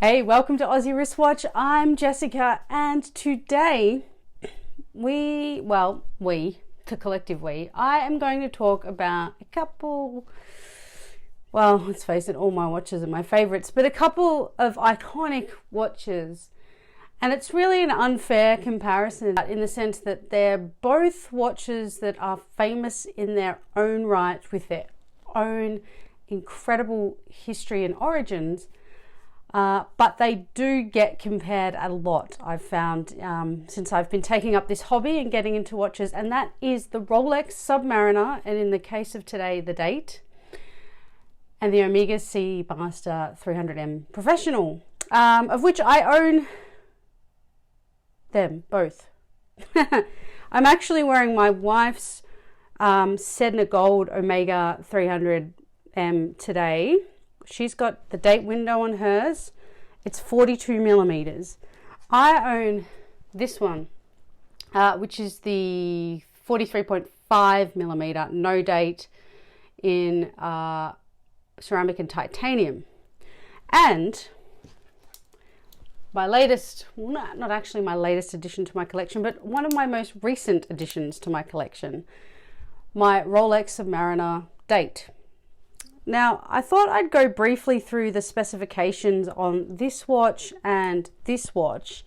Hey, welcome to Aussie Wristwatch. I'm Jessica, and today the collective we, I am going to talk about a couple, well, let's face it, all my watches are my favorites, but a couple of iconic watches. And it's really an unfair comparison in the sense that they're both watches that are famous in their own right with their own incredible history and origins. But they do get compared a lot, I've found, since I've been taking up this hobby and getting into watches, and that is the Rolex Submariner, and in the case of today, the date, and the Omega Seamaster 300M Professional, of which I own them both. I'm actually wearing my wife's Sedna Gold Omega 300M today. She's got the date window on hers. It's 42 millimeters. I own this one, which is the 43.5 millimeter, no date, in ceramic and titanium. And my latest, well, not actually my latest addition to my collection, but one of my most recent additions to my collection, my Rolex Submariner date. Now, I thought I'd go briefly through the specifications on this watch and this watch.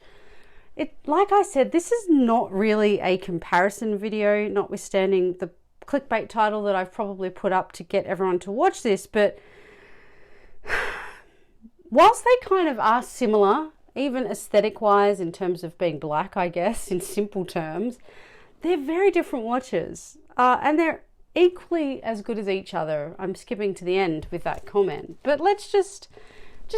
Like I said, this is not really a comparison video, notwithstanding the clickbait title that I've probably put up to get everyone to watch this, but whilst they kind of are similar, even aesthetic-wise, in terms of being black, I guess, in simple terms, they're very different watches, and they're equally as good as each other. I'm skipping to the end with that comment, but let's just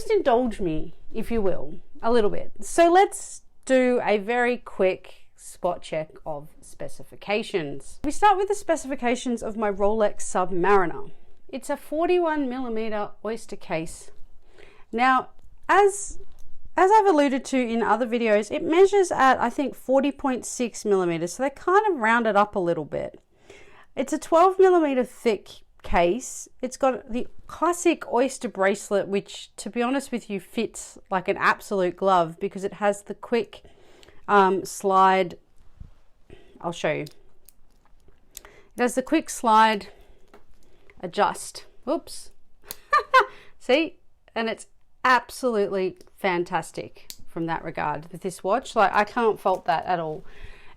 indulge me, if you will, a little bit. So let's do a very quick spot check of specifications. We start with the specifications of my Rolex Submariner. It's a 41 millimeter oyster case. Now, as I've alluded to in other videos, it measures at, I think, 40.6 millimeters, so they kind of round it up a little bit. It's a 12 millimeter thick case. It's got the classic oyster bracelet, which, to be honest with you, fits like an absolute glove because it has the quick slide. I'll show you. It has the quick slide adjust. Oops. See? And it's absolutely fantastic from that regard with this watch. Like, I can't fault that at all.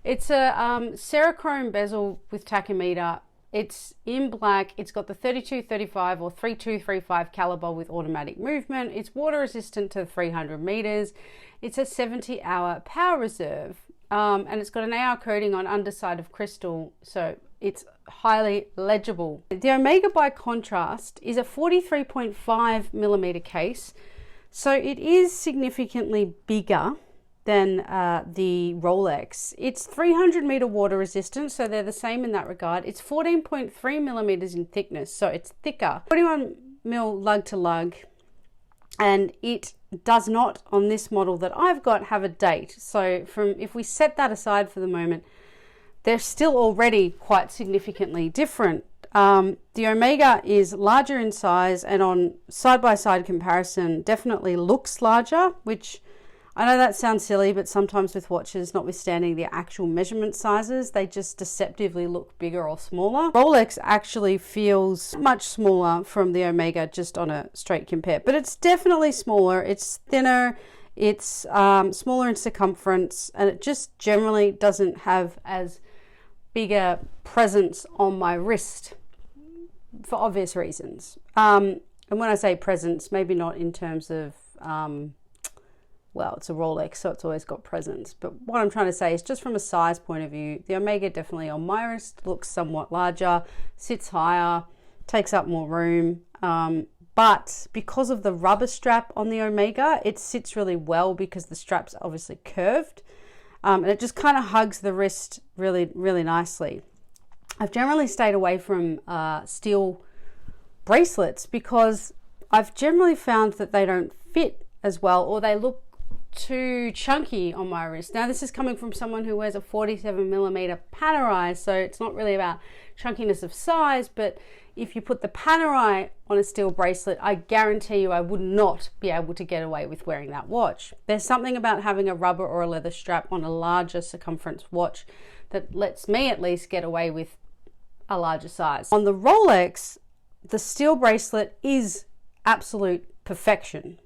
It's a Cerachrome bezel with tachymeter. It's in black. It's got the 3235 or 3235 caliber with automatic movement. It's water resistant to 300 meters. It's a 70-hour power reserve, and it's got an AR coating on underside of crystal, so it's highly legible. The Omega, by contrast, is a 43.5 millimeter case, so it is significantly bigger than the Rolex. It's 300 meter water resistant, so they're the same in that regard. It's 14.3 millimeters in thickness, so it's thicker. 41 mil lug to lug, and it does not, on this model that I've got, have a date. So if we set that aside for the moment, they're still already quite significantly different. The Omega is larger in size, and on side-by-side comparison definitely looks larger, which I know that sounds silly, but sometimes with watches, notwithstanding the actual measurement sizes, they just deceptively look bigger or smaller. Rolex actually feels much smaller from the Omega just on a straight compare, but it's definitely smaller, it's thinner, it's smaller in circumference, and it just generally doesn't have as big a presence on my wrist for obvious reasons. And when I say presence, maybe not in terms of well, it's a Rolex, so it's always got presence. But what I'm trying to say is, just from a size point of view, the Omega definitely on my wrist looks somewhat larger, sits higher, takes up more room. But because of the rubber strap on the Omega, it sits really well because the strap's obviously curved. And it just kind of hugs the wrist really, really nicely. I've generally stayed away from steel bracelets because I've generally found that they don't fit as well, or they look too chunky on my wrist. Now this is coming from someone who wears a 47mm Panerai, so it's not really about chunkiness of size, but if you put the Panerai on a steel bracelet, I guarantee you I would not be able to get away with wearing that watch. There's something about having a rubber or a leather strap on a larger circumference watch that lets me at least get away with a larger size. On the Rolex, the steel bracelet is absolute perfection.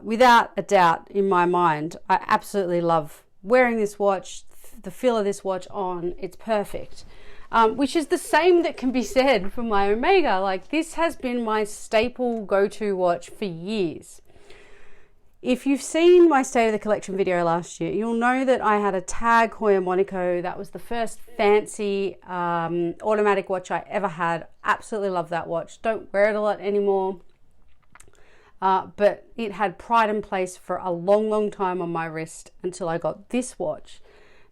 Without a doubt in my mind, I absolutely love wearing this watch, the feel of this watch on, it's perfect. Which is the same that can be said for my Omega. Like, this has been my staple go-to watch for years. If you've seen my State of the Collection video last year, you'll know that I had a Tag Heuer Monaco. That was the first fancy automatic watch I ever had. Absolutely love that watch. Don't wear it a lot anymore. But it had pride and place for a long time on my wrist until I got this watch.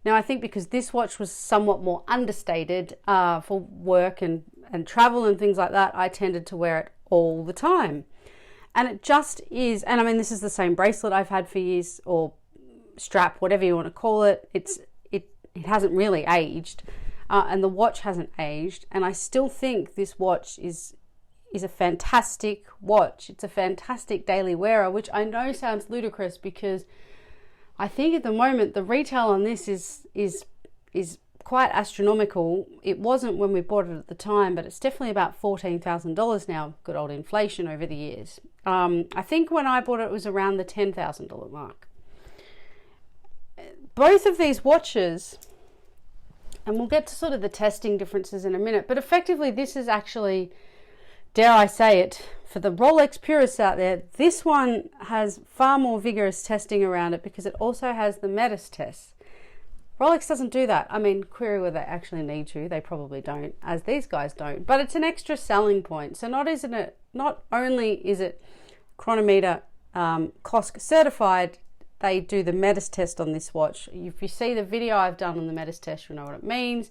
Now, I think because this watch was somewhat more understated for work and travel and things like that, I tended to wear it all the time. And it just is, and I mean, this is the same bracelet I've had for years, or strap, whatever you want to call it. It hasn't really aged, and the watch hasn't aged. And I still think this watch is a fantastic watch. It's a fantastic daily wearer, which I know sounds ludicrous because I think at the moment the retail on this is quite astronomical. It wasn't when we bought it at the time, but it's definitely about $14,000 now. Good old inflation over the years. I think when I bought it, it was around the $10,000 mark. Both of these watches, and we'll get to sort of the testing differences in a minute, but effectively this is actually, dare I say it, for the Rolex purists out there, this one has far more vigorous testing around it because it also has the METIS test. Rolex doesn't do that. I mean, query whether they actually need to. They probably don't, as these guys don't. But it's an extra selling point. So not only is it chronometer COSC certified, they do the METIS test on this watch. If you see the video I've done on the METIS test, you'll know what it means.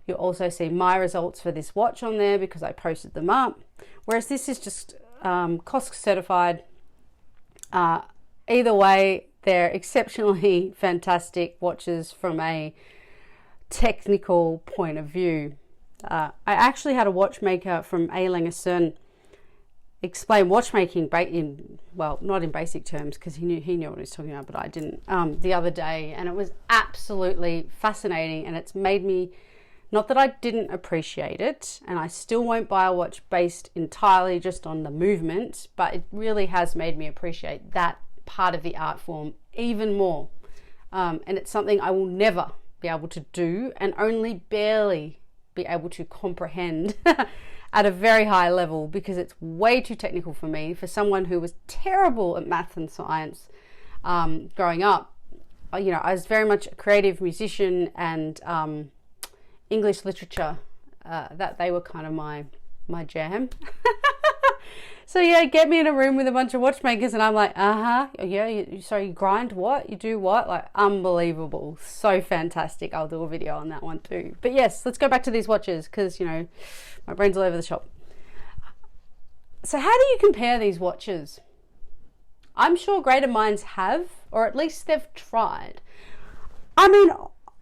You'll also see my results for this watch on there because I posted them up. Whereas this is just COSC certified. Either way, they're exceptionally fantastic watches from a technical point of view. I actually had a watchmaker from A. Lange explain watchmaking not in basic terms because he knew what he was talking about, but I didn't, the other day, and it was absolutely fascinating, and it's made me, not that I didn't appreciate it, and I still won't buy a watch based entirely just on the movement, but it really has made me appreciate that part of the art form even more. And it's something I will never be able to do and only barely be able to comprehend at a very high level because it's way too technical for me. For someone who was terrible at math and science growing up, you know, I was very much a creative musician and English literature, that they were kind of my jam. So yeah, get me in a room with a bunch of watchmakers and I'm like, yeah, you grind what? You do what? Like, unbelievable. So fantastic. I'll do a video on that one too. But yes, let's go back to these watches because, you know, my brain's all over the shop. So how do you compare these watches? I'm sure greater minds have, or at least they've tried. I mean,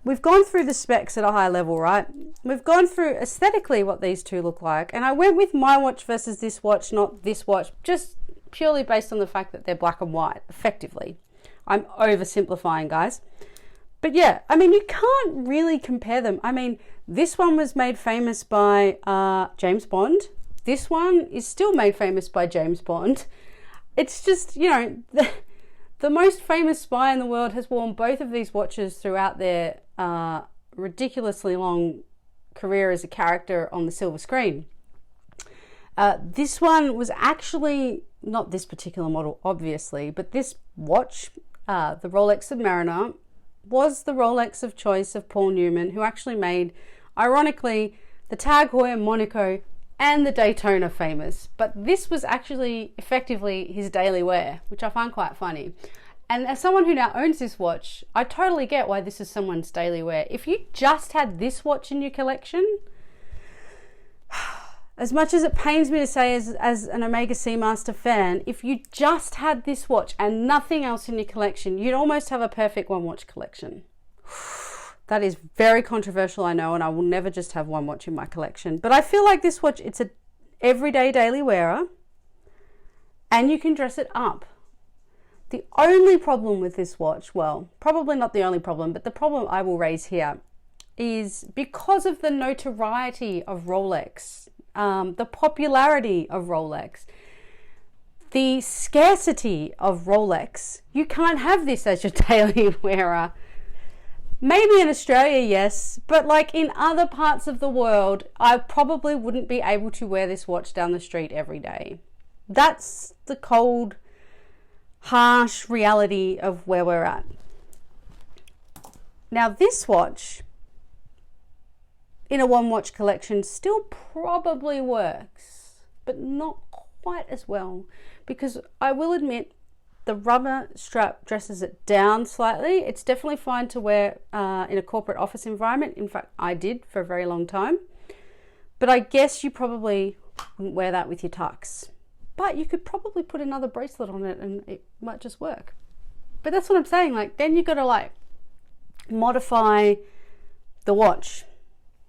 we've gone through the specs at a high level, right? We've gone through aesthetically what these two look like. And I went with my watch versus this watch, not this watch, just purely based on the fact that they're black and white, effectively. I'm oversimplifying, guys. But yeah, I mean, you can't really compare them. I mean, this one was made famous by James Bond. This one is still made famous by James Bond. It's just, you know, the most famous spy in the world has worn both of these watches throughout their ridiculously long career as a character on the silver screen. This one was actually not this particular model, obviously, but this watch, the Rolex Submariner, was the Rolex of choice of Paul Newman, who actually made, ironically, the Tag Heuer Monaco and the Daytona famous. But this was actually effectively his daily wear, which I find quite funny. And as someone who now owns this watch, I totally get why this is someone's daily wear. If you just had this watch in your collection, as much as it pains me to say as an Omega Seamaster fan, if you just had this watch and nothing else in your collection, you'd almost have a perfect one watch collection. That is very controversial, I know, and I will never just have one watch in my collection. But I feel like this watch, it's a everyday daily wearer, and you can dress it up. The only problem with this watch, well, probably not the only problem, but the problem I will raise here is because of the notoriety of Rolex, the popularity of Rolex, the scarcity of Rolex, you can't have this as your daily wearer. Maybe in Australia, yes, but like in other parts of the world, I probably wouldn't be able to wear this watch down the street every day. That's the cold, harsh reality of where we're at. Now this watch, in a one watch collection, still probably works, but not quite as well, because I will admit the rubber strap dresses it down slightly. It's definitely fine to wear in a corporate office environment. In fact, I did for a very long time, but I guess you probably wouldn't wear that with your tux, but you could probably put another bracelet on it and it might just work. But that's what I'm saying, like then you've got to like modify the watch.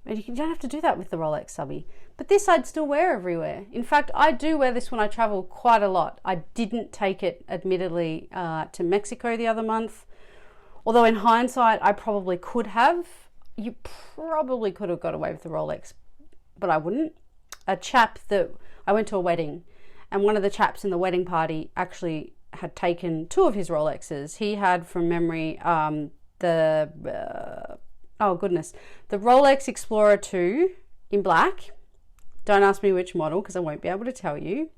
And you don't have to do that with the Rolex Subby. But this I'd still wear everywhere. In fact, I do wear this when I travel quite a lot. I didn't take it, admittedly, to Mexico the other month. Although in hindsight, I probably could have. You probably could have got away with the Rolex, but I wouldn't. I went to a wedding, and one of the chaps in the wedding party actually had taken two of his Rolexes. He had, from memory, the Rolex Explorer 2 in black. Don't ask me which model because I won't be able to tell you.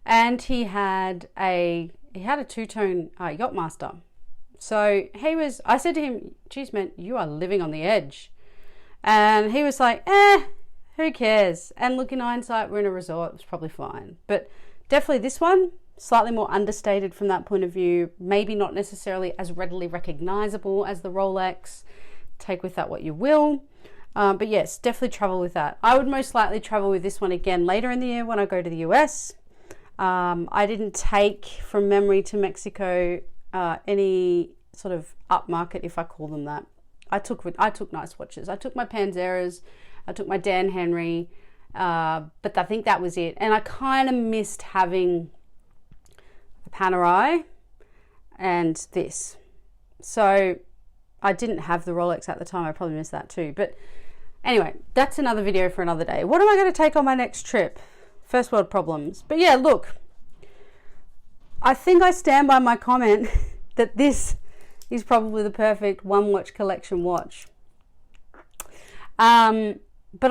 And he had a two-tone Yachtmaster. So I said to him, geez, man, you are living on the edge. And he was like, who cares? And look, in hindsight, we're in a resort, it was probably fine. But definitely this one, slightly more understated from that point of view, maybe not necessarily as readily recognizable as the Rolex. Take with that what you will. But yes, definitely travel with that. I would most likely travel with this one again later in the year when I go to the US. I didn't take, from memory, to Mexico any sort of upmarket, if I call them that. I took nice watches. I took my Panzeras, I took my Dan Henry, but I think that was it. And I kind of missed having a Panerai and this. So I didn't have the Rolex at the time. I probably missed that too. But anyway, that's another video for another day. What am I going to take on my next trip? First world problems. But yeah, look, I think I stand by my comment that this is probably the perfect one watch collection watch. But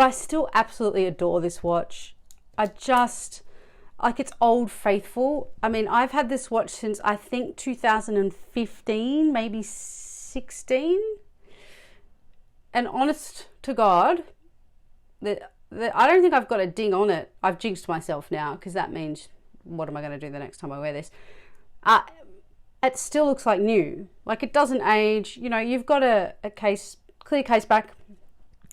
I still absolutely adore this watch. I just, like, it's old faithful. I mean, I've had this watch since I think 2015, maybe 16. And honest to God, I don't think I've got a ding on it. I've jinxed myself now, because that means, what am I going to do the next time I wear this? It still looks like new. Like, it doesn't age. You know, you've got a clear case back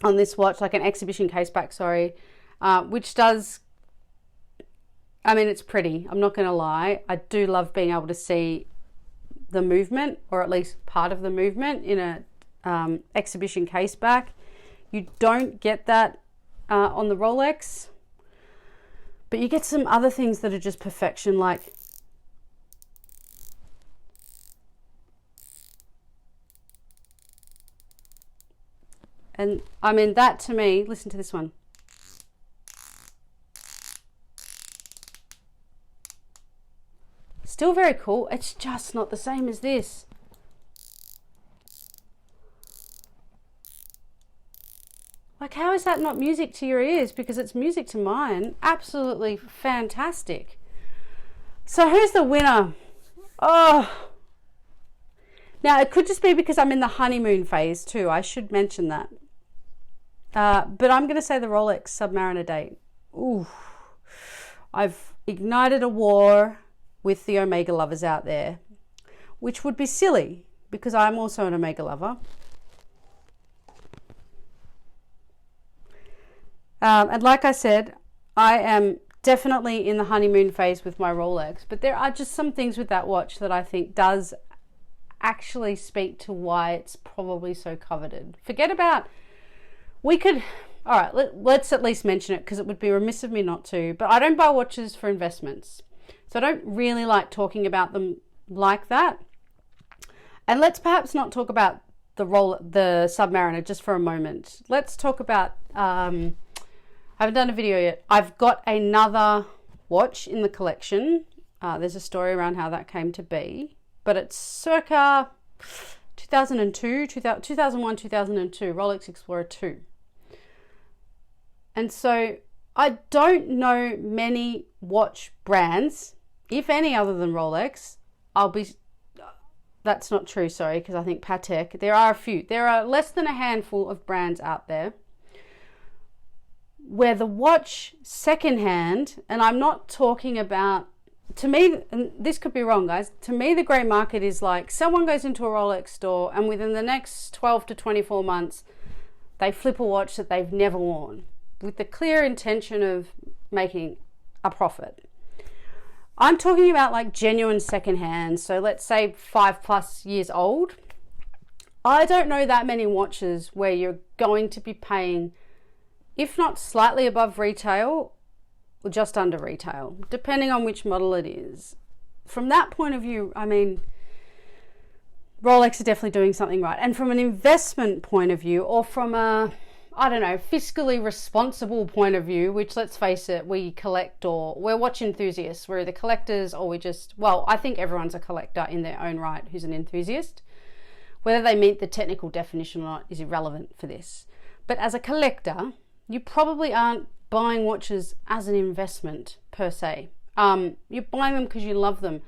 on this watch, like an exhibition case back, sorry, which does, I mean, it's pretty. I'm not going to lie. I do love being able to see the movement, or at least part of the movement, in a exhibition case back. You don't get that on the Rolex, but you get some other things that are just perfection, like and I mean, that to me, listen to this one. Still very cool. It's just not the same as this. Like, how is that not music to your ears? Because it's music to mine. Absolutely fantastic. So who's the winner? Oh, now it could just be because I'm in the honeymoon phase too. I should mention that. But I'm going to say the Rolex Submariner date. Ooh, I've ignited a war with the Omega lovers out there, which would be silly because I'm also an Omega lover. And like I said, I am definitely in the honeymoon phase with my Rolex, but there are just some things with that watch that I think does actually speak to why it's probably so coveted. Forget about, all right, let's at least mention it because it would be remiss of me not to, but I don't buy watches for investments. So I don't really like talking about them like that. And let's perhaps not talk about the Submariner just for a moment. Let's talk about, I haven't done a video yet. I've got another watch in the collection. There's a story around how that came to be, but it's circa 2001, 2002, Rolex Explorer 2. And so I don't know many watch brands, if any other than Rolex. That's not true, sorry, because I think Patek, there are a few. There are less than a handful of brands out there where the watch secondhand, and I'm not talking about, to me, and this could be wrong, guys, to me the grey market is like someone goes into a Rolex store and within the next 12 to 24 months, they flip a watch that they've never worn with the clear intention of making a profit. I'm talking about like genuine secondhand, so let's say 5+ years old. I don't know that many watches where you're going to be paying, if not slightly above retail, or just under retail, depending on which model it is. From that point of view, I mean, Rolex are definitely doing something right. And from an investment point of view, or from a, I don't know, fiscally responsible point of view, which, let's face it, we collect, or we're watch enthusiasts. We're either collectors or we just, well, I think everyone's a collector in their own right who's an enthusiast. Whether they meet the technical definition or not is irrelevant for this. But as a collector, you probably aren't buying watches as an investment per se. You're buying them because you love them.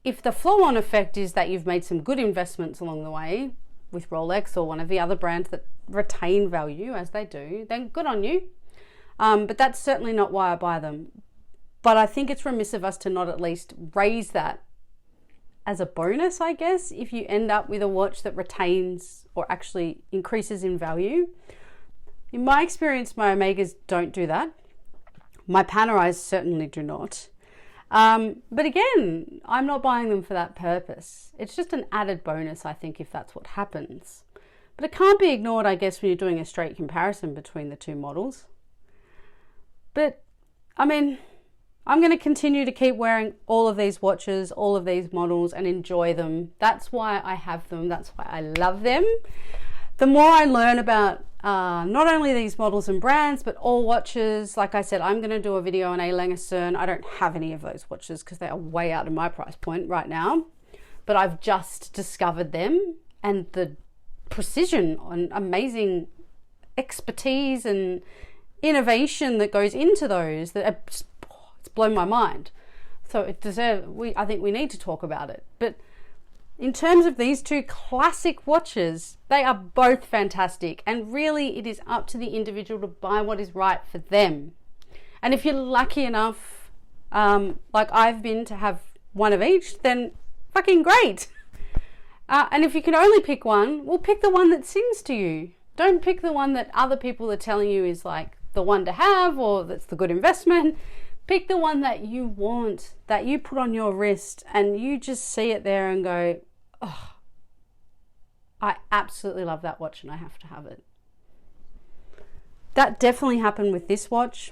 If the flow-on effect is that you've made some good investments along the way with Rolex or one of the other brands that retain value as they do, then good on you. But that's certainly not why I buy them. But I think it's remiss of us to not at least raise that as a bonus, I guess, if you end up with a watch that retains or actually increases in value. In my experience, my Omegas don't do that. My Panerais certainly do not. But again, I'm not buying them for that purpose. It's just an added bonus, I think, if that's what happens. But it can't be ignored, I guess, when you're doing a straight comparison between the two models. But, I mean, I'm going to continue to keep wearing all of these watches, all of these models, and enjoy them. That's why I have them. That's why I love them. The more I learn about not only these models and brands, but all watches, like I said, I'm going to do a video on A. Lange Cern. I don't have any of those watches because they are way out of my price point right now. But I've just discovered them, and the precision and amazing expertise and innovation that goes into those, that it's blown my mind. So it deserves, I think we need to talk about it. But in terms of these two classic watches, they are both fantastic, and really it is up to the individual to buy what is right for them. And if you're lucky enough, like I've been, to have one of each, then fucking great. And if you can only pick one, well, pick the one that sings to you. Don't pick the one that other people are telling you is like the one to have or that's the good investment. Pick the one that you want, that you put on your wrist and you just see it there and go, oh, I absolutely love that watch and I have to have it. That definitely happened with this watch.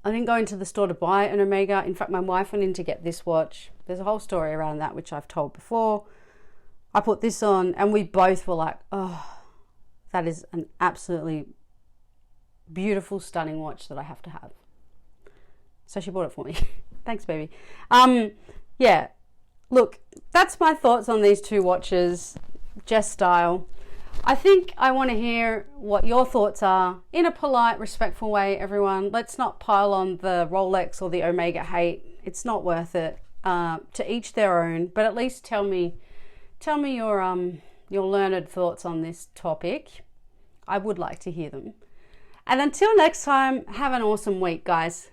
I didn't go into the store to buy an Omega. In fact, my wife went in to get this watch. There's a whole story around that, which I've told before. I put this on and we both were like, oh, that is an absolutely beautiful, stunning watch that I have to have. So she bought it for me. Thanks, baby. Yeah, look, that's my thoughts on these two watches, Jess style. I think I want to hear what your thoughts are in a polite, respectful way, everyone. Let's not pile on the Rolex or the Omega hate. It's not worth it. To each their own, but at least tell me your learned thoughts on this topic. I would like to hear them. And until next time, have an awesome week, guys.